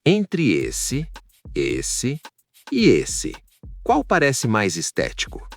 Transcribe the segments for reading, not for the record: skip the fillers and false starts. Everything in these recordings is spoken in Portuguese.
Entre esse e esse, qual parece mais estético?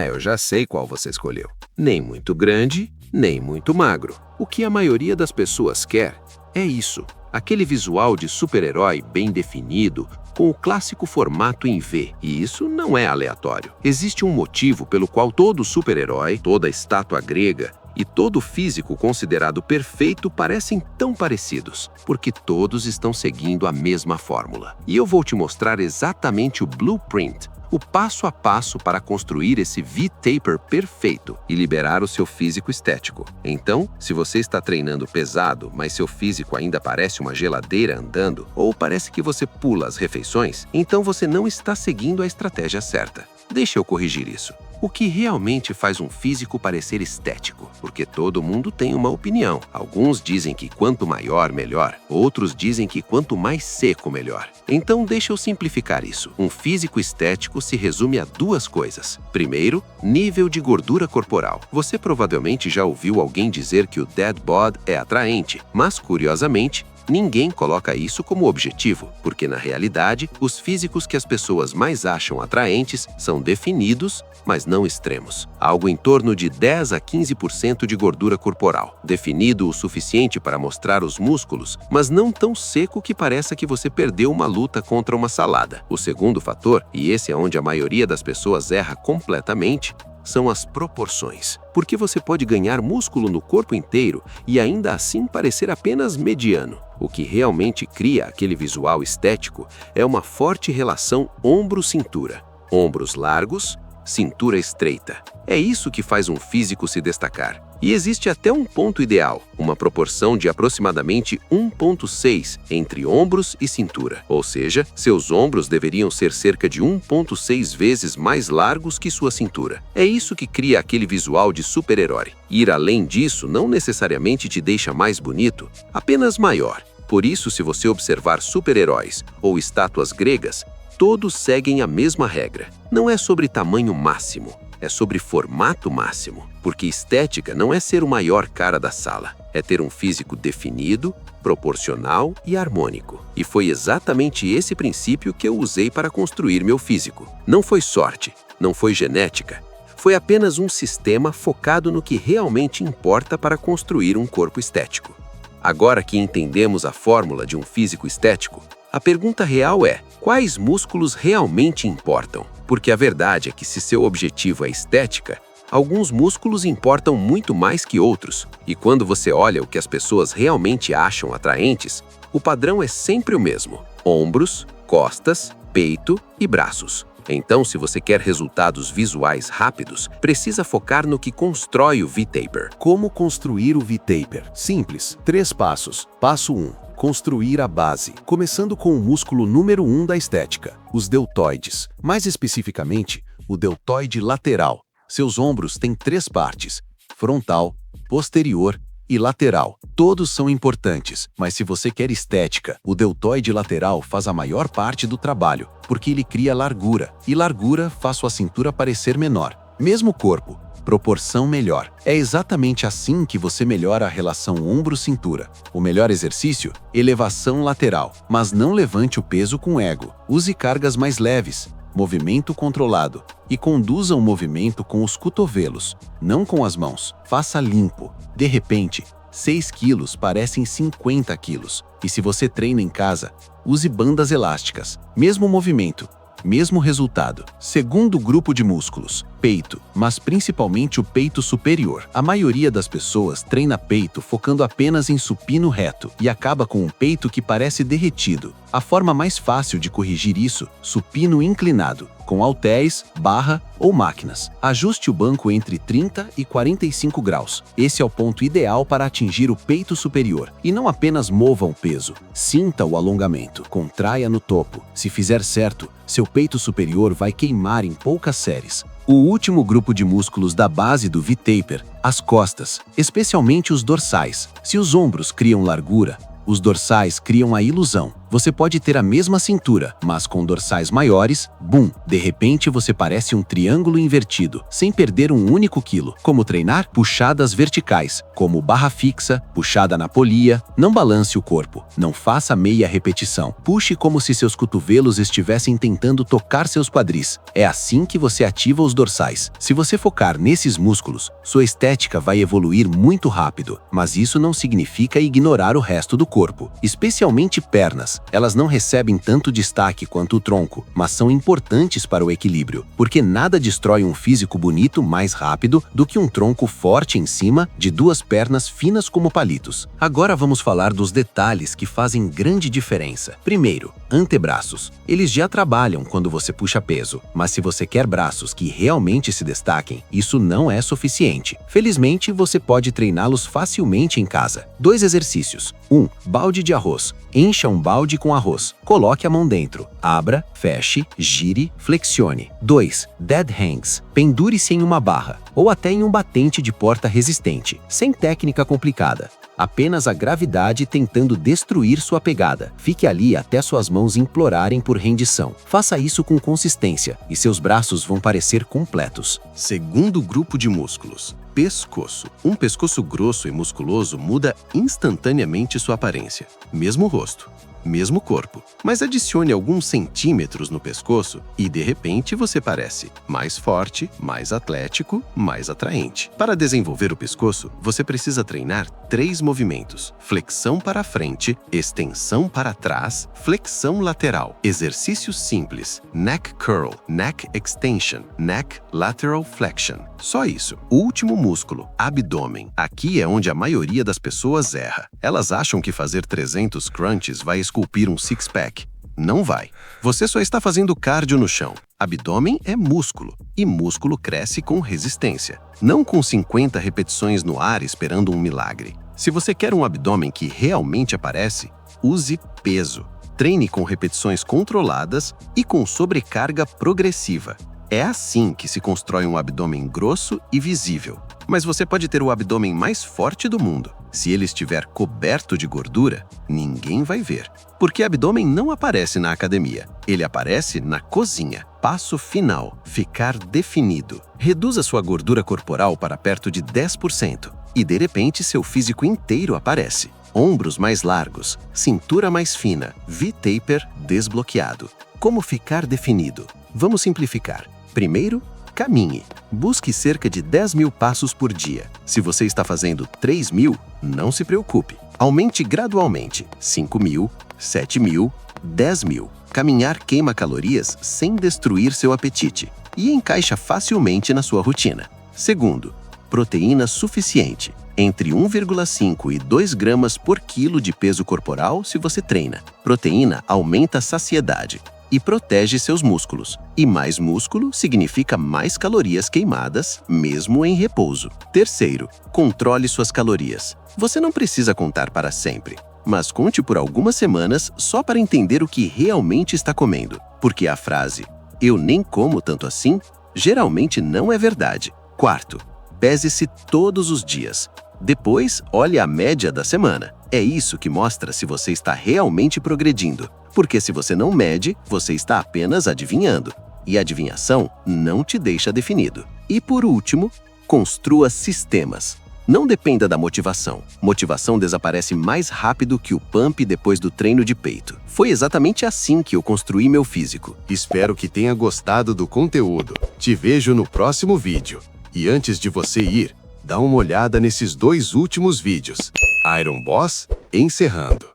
Eu já sei qual você escolheu. Nem muito grande, nem muito magro. O que a maioria das pessoas quer é isso. Aquele visual de super-herói bem definido, com o clássico formato em V. E isso não é aleatório. Existe um motivo pelo qual todo super-herói, toda estátua grega e todo físico considerado perfeito parecem tão parecidos, porque todos estão seguindo a mesma fórmula. E eu vou te mostrar exatamente o blueprint, o passo a passo para construir esse V-taper perfeito e liberar o seu físico estético. Então, se você está treinando pesado, mas seu físico ainda parece uma geladeira andando, ou parece que você pula as refeições, então você não está seguindo a estratégia certa. Deixa eu corrigir isso. O que realmente faz um físico parecer estético? Porque todo mundo tem uma opinião. Alguns dizem que quanto maior, melhor. Outros dizem que quanto mais seco, melhor. Então, deixa eu simplificar isso. Um físico estético se resume a duas coisas. Primeiro, nível de gordura corporal. Você provavelmente já ouviu alguém dizer que o dead bod é atraente, mas, curiosamente, ninguém coloca isso como objetivo, porque na realidade, os físicos que as pessoas mais acham atraentes são definidos, mas não extremos. Algo em torno de 10 a 15% de gordura corporal. Definido o suficiente para mostrar os músculos, mas não tão seco que pareça que você perdeu uma luta contra uma salada. O segundo fator, e esse é onde a maioria das pessoas erra completamente, são as proporções. Porque você pode ganhar músculo no corpo inteiro e ainda assim parecer apenas mediano. O que realmente cria aquele visual estético é uma forte relação ombro-cintura. Ombros largos, cintura estreita. É isso que faz um físico se destacar. E existe até um ponto ideal, uma proporção de aproximadamente 1,6 entre ombros e cintura. Ou seja, seus ombros deveriam ser cerca de 1,6 vezes mais largos que sua cintura. É isso que cria aquele visual de super-herói. Ir além disso não necessariamente te deixa mais bonito, apenas maior. Por isso, se você observar super-heróis ou estátuas gregas, todos seguem a mesma regra. Não é sobre tamanho máximo, é sobre formato máximo. Porque estética não é ser o maior cara da sala, é ter um físico definido, proporcional e harmônico. E foi exatamente esse princípio que eu usei para construir meu físico. Não foi sorte, não foi genética, foi apenas um sistema focado no que realmente importa para construir um corpo estético. Agora que entendemos a fórmula de um físico estético, a pergunta real é: quais músculos realmente importam? Porque a verdade é que se seu objetivo é estética, alguns músculos importam muito mais que outros. E quando você olha o que as pessoas realmente acham atraentes, o padrão é sempre o mesmo: ombros, costas, peito e braços. Então, se você quer resultados visuais rápidos, precisa focar no que constrói o V-taper. Como construir o V-taper? Simples. 3 passos. Passo 1. Construir a base, começando com o músculo número 1 da estética, os deltoides. Mais especificamente, o deltoide lateral. Seus ombros têm 3 partes: frontal, posterior e lateral. Todos são importantes, mas se você quer estética, o deltoide lateral faz a maior parte do trabalho, porque ele cria largura, e largura faz sua cintura parecer menor. Mesmo corpo, proporção melhor. É exatamente assim que você melhora a relação ombro-cintura. O melhor exercício? Elevação lateral. Mas não levante o peso com ego. Use cargas mais leves, movimento controlado, e conduza o movimento com os cotovelos, não com as mãos. Faça limpo. De repente, 6 quilos parecem 50 quilos. E se você treina em casa, use bandas elásticas. Mesmo movimento, mesmo resultado. Segundo grupo de músculos, peito, mas principalmente o peito superior. A maioria das pessoas treina peito focando apenas em supino reto e acaba com um peito que parece derretido. A forma mais fácil de corrigir isso, supino inclinado, com halteres, barra ou máquinas. Ajuste o banco entre 30 e 45 graus. Esse é o ponto ideal para atingir o peito superior. E não apenas mova o peso, sinta o alongamento, contraia no topo. Se fizer certo, seu peito superior vai queimar em poucas séries. O último grupo de músculos da base do V-taper, as costas, especialmente os dorsais. Se os ombros criam largura, os dorsais criam a ilusão. Você pode ter a mesma cintura, mas com dorsais maiores, boom, de repente você parece um triângulo invertido, sem perder um único quilo. Como treinar? Puxadas verticais, como barra fixa, puxada na polia. Não balance o corpo, não faça meia repetição. Puxe como se seus cotovelos estivessem tentando tocar seus quadris. É assim que você ativa os dorsais. Se você focar nesses músculos, sua estética vai evoluir muito rápido, mas isso não significa ignorar o resto do corpo, especialmente pernas. Elas não recebem tanto destaque quanto o tronco, mas são importantes para o equilíbrio, porque nada destrói um físico bonito mais rápido do que um tronco forte em cima de duas pernas finas como palitos. Agora vamos falar dos detalhes que fazem grande diferença. Primeiro, antebraços. Eles já trabalham quando você puxa peso, mas se você quer braços que realmente se destaquem, isso não é suficiente. Felizmente, você pode treiná-los facilmente em casa. 2 exercícios. 1. Balde de arroz. Encha um balde com arroz. Coloque a mão dentro. Abra, feche, gire, flexione. 2. Dead hangs. Pendure-se em uma barra, ou até em um batente de porta resistente, sem técnica complicada. Apenas a gravidade tentando destruir sua pegada. Fique ali até suas mãos implorarem por rendição. Faça isso com consistência e seus braços vão parecer completos. Segundo grupo de músculos, pescoço. Um pescoço grosso e musculoso muda instantaneamente sua aparência. Mesmo rosto, mesmo corpo. Mas adicione alguns centímetros no pescoço e, de repente, você parece mais forte, mais atlético, mais atraente. Para desenvolver o pescoço, você precisa treinar 3 movimentos: flexão para frente, extensão para trás, flexão lateral. Exercícios simples: neck curl, neck extension, neck lateral flexion. Só isso. O último músculo, abdômen. Aqui é onde a maioria das pessoas erra. Elas acham que fazer 300 crunches vai esculpir um six-pack. Não vai. Você só está fazendo cardio no chão. Abdômen é músculo, e músculo cresce com resistência, não com 50 repetições no ar esperando um milagre. Se você quer um abdômen que realmente aparece, use peso. Treine com repetições controladas e com sobrecarga progressiva. É assim que se constrói um abdômen grosso e visível. Mas você pode ter o abdômen mais forte do mundo. Se ele estiver coberto de gordura, ninguém vai ver. Porque abdômen não aparece na academia. Ele aparece na cozinha. Passo final: ficar definido. Reduza sua gordura corporal para perto de 10% e, de repente, seu físico inteiro aparece. Ombros mais largos, cintura mais fina, V-taper desbloqueado. Como ficar definido? Vamos simplificar. Primeiro, caminhe. Busque cerca de 10.000 passos por dia. Se você está fazendo 3.000, não se preocupe. Aumente gradualmente: 5.000, 7.000, 10.000. Caminhar queima calorias sem destruir seu apetite e encaixa facilmente na sua rotina. Segundo, proteína suficiente. Entre 1,5 e 2 gramas por quilo de peso corporal se você treina. Proteína aumenta a saciedade e protege seus músculos. E mais músculo significa mais calorias queimadas, mesmo em repouso. Terceiro, controle suas calorias. Você não precisa contar para sempre, mas conte por algumas semanas só para entender o que realmente está comendo. Porque a frase "eu nem como tanto assim" geralmente não é verdade. Quarto, pese-se todos os dias. Depois, olhe a média da semana. É isso que mostra se você está realmente progredindo. Porque se você não mede, você está apenas adivinhando. E a adivinhação não te deixa definido. E por último, construa sistemas. Não dependa da motivação. Motivação desaparece mais rápido que o pump depois do treino de peito. Foi exatamente assim que eu construí meu físico. Espero que tenha gostado do conteúdo. Te vejo no próximo vídeo. E antes de você ir, dá uma olhada nesses 2 últimos vídeos. Iron Boss encerrando.